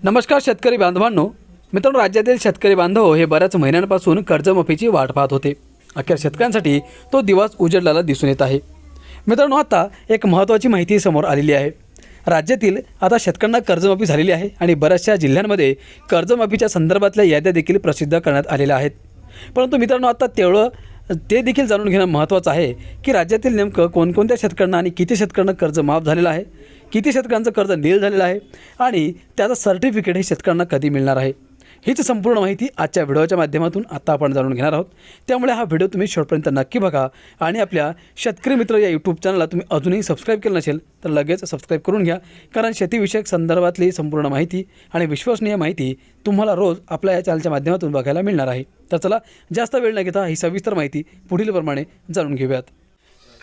नमस्कार शेतकरी बांधवांनो. मित्रांनो, राज्यातील शेतकरी बांधव हे बऱ्याच महिन्यांपासून कर्जमाफीची वाट पाहत होते. अखेर शेतकऱ्यांसाठी तो दिवस उजेडलेला दिसून येत आहे. मित्रांनो, आता एक महत्त्वाची माहिती समोर आलेली आहे. राज्यातील आता शेतकऱ्यांना कर्जमाफी झालेली आहे आणि बऱ्याचशा जिल्ह्यांमध्ये कर्जमाफीच्या संदर्भातल्या याद्या देखील प्रसिद्ध करण्यात आलेल्या आहेत. परंतु मित्रांनो, आता ते देखील जाणून घेणं महत्त्वाचं आहे की राज्यातील नेमकं कोणकोणत्या शेतकऱ्यांना आणि किती शेतकऱ्यांना कर्ज माफ झालेलं आहे, किती शेतकऱ्यांचं कर्ज नील झालेलं आहे आणि त्याचं सर्टिफिकेट हे शेतकऱ्यांना कधी मिळणार आहे, हीच संपूर्ण माहिती आजच्या व्हिडिओच्या माध्यमातून आता आपण जाणून घेणार आहोत. त्यामुळे हा व्हिडिओ तुम्ही शेवटपर्यंत नक्की बघा आणि आपल्या शेतकरी मित्र या यूट्यूब चॅनलला तुम्ही अजूनही सबस्क्राईब केलं नसेल तर लगेच सबस्क्राईब करून घ्या, कारण शेतीविषयक संदर्भातली संपूर्ण माहिती आणि विश्वसनीय माहिती तुम्हाला रोज आपल्या या चॅनलच्या माध्यमातून बघायला मिळणार आहे. तर चला, जास्त वेळ न घेता ही सविस्तर माहिती पुढीलप्रमाणे जाणून घेऊयात.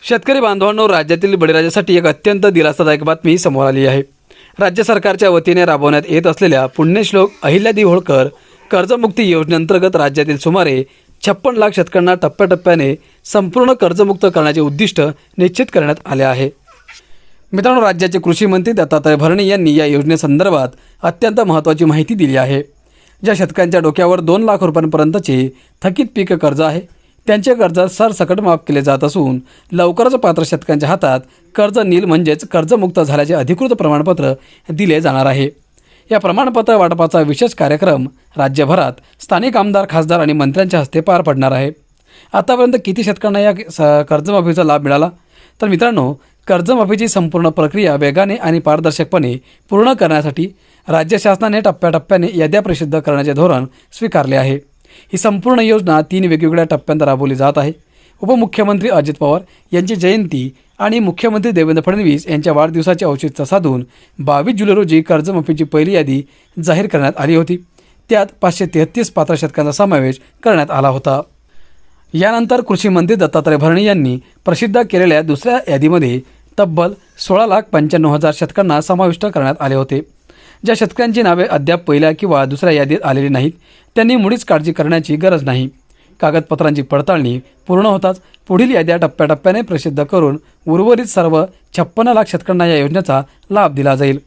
शेतकरी बांधवांनो, राज्यातील बळीराजासाठी एक अत्यंत दिलासादायक बातमी समोर आली आहे. राज्य सरकारच्या वतीने राबवण्यात येत असलेल्या पुण्यश्लोक अहिल्यादेवी होळकर कर्जमुक्ती योजनेअंतर्गत राज्यातील सुमारे 56 लाख शेतकऱ्यांना टप्प्याटप्प्याने संपूर्ण कर्जमुक्त करण्याचे उद्दिष्ट निश्चित करण्यात आले आहे. मित्रांनो, राज्याचे कृषी मंत्री दत्तात्रय भरणे यांनी या योजनेसंदर्भात अत्यंत महत्त्वाची माहिती दिली आहे. ज्या शेतकऱ्यांच्या डोक्यावर 2 लाख रुपयांपर्यंतचे थकीत पीक कर्ज आहे त्यांचे कर्ज सरसकट माफ केले जात असून लवकरच पात्र शेतकऱ्यांच्या हातात कर्ज नील म्हणजेच कर्जमुक्त झाल्याचे अधिकृत प्रमाणपत्र दिले जाणार आहे. या प्रमाणपत्र वाटपाचा विशेष कार्यक्रम राज्यभरात स्थानिक आमदार, खासदार आणि मंत्र्यांच्या हस्ते पार पडणार आहे. आतापर्यंत किती शेतकऱ्यांना या कर्जमाफीचा लाभ मिळाला? तर मित्रांनो, कर्जमाफीची संपूर्ण प्रक्रिया वेगाने आणि पारदर्शकपणे पूर्ण करण्यासाठी राज्य शासनाने टप्प्याटप्प्याने याद्या प्रसिद्ध करण्याचे धोरण स्वीकारले आहे. ही संपूर्ण योजना 3 वेगवेगळ्या टप्प्यांत राबवली जात आहे. उपमुख्यमंत्री अजित पवार यांची जयंती आणि मुख्यमंत्री देवेंद्र फडणवीस यांच्या वाढदिवसाचे औचित्य साधून 22 जुलै रोजी कर्जमाफीची पहिली यादी जाहीर करण्यात आली होती. त्यात 533 पात्र शेतकऱ्यांचा समावेश करण्यात आला होता. यानंतर कृषी मंत्री दत्तात्रय भरणे यांनी प्रसिद्ध केलेल्या दुसऱ्या यादीमध्ये तब्बल 16,95,000 शेतकऱ्यांना समाविष्ट करण्यात आले होते. ज्या शेतकऱ्यांची नावे अद्याप पहिल्या किंवा दुसऱ्या यादीत आलेली नाहीत त्यांनी मुळीच काळजी करण्याची गरज नाही. कागदपत्रांची पडताळणी पूर्ण होताच पुढील याद्या टप्प्याटप्प्याने प्रसिद्ध करून उर्वरित सर्व 56 लाख शेतकऱ्यांना या योजनेचा लाभ दिला जाईल.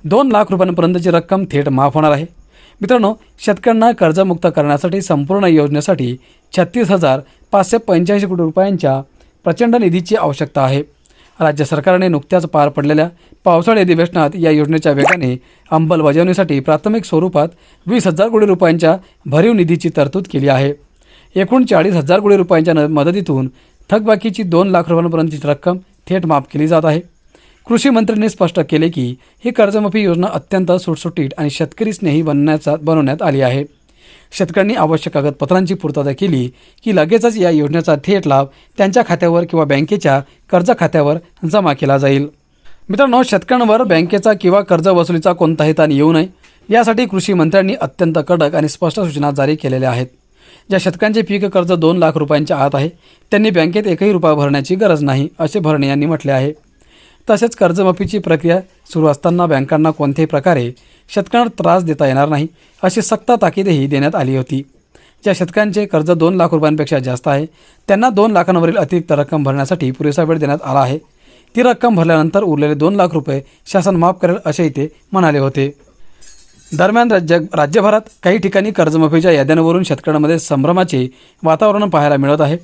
2 लाख रुपयांपर्यंतची रक्कम थेट माफ होणार आहे. मित्रांनो, शेतकऱ्यांना कर्जमुक्त करण्यासाठी संपूर्ण योजनेसाठी 36,585 कोटी रुपयांच्या प्रचंड निधीची आवश्यकता आहे. राज्य सरकारने नुकत्याच पार पडलेल्या पावसाळी अधिवेशनात या योजनेच्या वेगाने अंमलबजावणीसाठी प्राथमिक स्वरूपात 20,000 कोटी रुपयांच्या भरीव निधीची तरतूद केली आहे. एकूण 40,000 कोटी रुपयांच्या मदतीतून थकबाकीची 2 लाख रुपयांपर्यंतची रक्कम थेट माफ केली जात आहे. कृषी मंत्र्यांनी स्पष्ट केले की ही कर्जमाफी योजना अत्यंत सुटसुटीत आणि शेतकरी स्नेही बनवण्यात आली आहे. शेतकऱ्यांनी आवश्यक कागदपत्रांची पूर्तता केली की लगेचच या योजनेचा थेट लाभ त्यांच्या खात्यावर किंवा बँकेच्या कर्ज खात्यावर जमा केला जाईल. मित्रांनो, शेतकऱ्यांवर बँकेचा किंवा कर्ज वसुलीचा कोणताही ताण येऊ नये यासाठी कृषी मंत्र्यांनी अत्यंत कडक आणि स्पष्ट सूचना जारी केलेल्या आहेत. ज्या शेतकऱ्यांचे पीक कर्ज 2 लाख रुपयांच्या आत आहे त्यांनी बँकेत एकही रुपया भरण्याची गरज नाही, असे भरणे यांनी म्हटले आहे. तसेच कर्जमाफीची प्रक्रिया सुरू असताना बँकांना कोणत्याही प्रकारे शेतकऱ्यांना त्रास देता येणार नाही, अशी सक्त ताकीदही देण्यात आली होती. ज्या शेतकऱ्यांचे कर्ज 2 लाख रुपयांपेक्षा जास्त आहे त्यांना 2 लाखांवरील अतिरिक्त रक्कम भरण्यासाठी पुरेसा वेळ देण्यात आला आहे. ती रक्कम भरल्यानंतर उरलेले 2 लाख रुपये शासन माफ करेल, असेही ते म्हणाले होते. दरम्यान राज्यभरात काही ठिकाणी कर्जमाफीच्या याद्यांवरून शेतकऱ्यांमध्ये संभ्रमाचे वातावरण पाहायला मिळत आहे.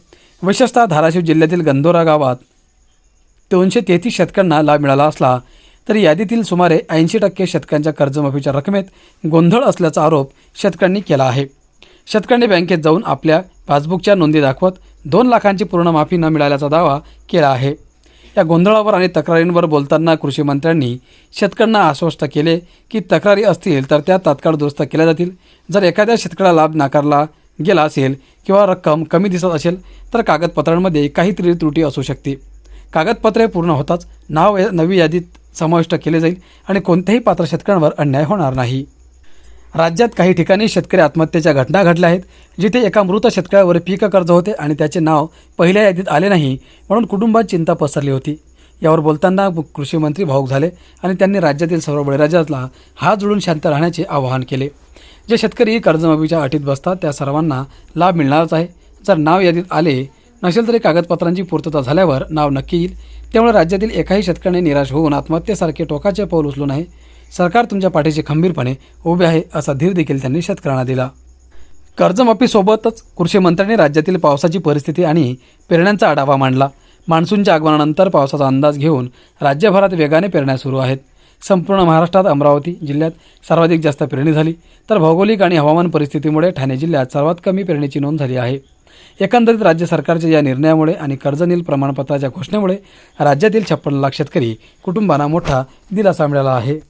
विशेषतः धाराशिव जिल्ह्यातील गंधोरा गावात 233 शेतकऱ्यांना लाभ मिळाला असला तरी यादीतील सुमारे 80% शेतकऱ्यांच्या कर्जमाफीच्या रकमेत गोंधळ असल्याचा आरोप शेतकऱ्यांनी केला आहे. शेतकऱ्यांनी बँकेत जाऊन आपल्या पासबुकच्या नोंदी दाखवत 2 लाखांची पूर्ण माफी न मिळाल्याचा दावा केला आहे. या गोंधळावर आणि तक्रारींवर बोलताना कृषी मंत्र्यांनी शेतकऱ्यांना आश्वस्त केले की तक्रारी असतील तर त्या तात्काळ दुरुस्त केल्या जातील. जर एखाद्या शेतकऱ्याला लाभ नाकारला गेला असेल किंवा रक्कम कमी दिसत असेल तर कागदपत्रांमध्ये काहीतरी त्रुटी असू शकते. कागदपत्रे पूर्ण होताच नाव नवी यादीत समाविष्ट केले जाईल आणि कोणत्याही पात्र शेतकऱ्यांवर अन्याय होणार नाही. राज्यात काही ठिकाणी शेतकरी आत्महत्येच्या घटना घडल्या आहेत, जिथे एका मृत शेतकऱ्यावर पीक कर्ज होते आणि त्याचे नाव पहिल्या यादीत आले नाही म्हणून कुटुंबात चिंता पसरली होती. यावर बोलताना कृषी मंत्री भावूक झाले आणि त्यांनी राज्यातील सर्व बळीराजाला हात जोडून शांत राहण्याचे आवाहन केले. जे शेतकरी कर्जमाफीच्या अटीत बसतात त्या सर्वांना लाभ मिळणारच आहे. जर नाव यादीत आले नसेल तरी कागदपत्रांची पूर्तता झाल्यावर नाव नक्की येईल. त्यामुळे राज्यातील एकाही शेतकऱ्याने निराश होऊन आत्महत्येसारखे टोकाचे पाऊल उचलू नये. सरकार तुमच्या पाठीशी खंबीरपणे उभे आहे असा धीर देखील त्यांनी शेतकऱ्यांना दिला. कर्जमाफीसोबतच कृषी मंत्र्यांनी राज्यातील पावसाची परिस्थिती आणि पेरण्यांचा आढावा मांडला. मान्सूनच्या आगमनानंतर पावसाचा अंदाज घेऊन राज्यभरात वेगाने पेरण्या सुरू आहेत. संपूर्ण महाराष्ट्रात अमरावती जिल्ह्यात सर्वाधिक जास्त पेरणी झाली, तर भौगोलिक आणि हवामान परिस्थितीमुळे ठाणे जिल्ह्यात सर्वात कमी पेरणीची नोंद झाली आहे. एकंदरीत राज्य सरकारच्या या निर्णयामुळे आणि कर्जनील प्रमाणपत्राच्या घोषणेमुळे राज्यातील 56 लाख शेतकरी कुटुंबांना मोठा दिलासा मिळाला आहे.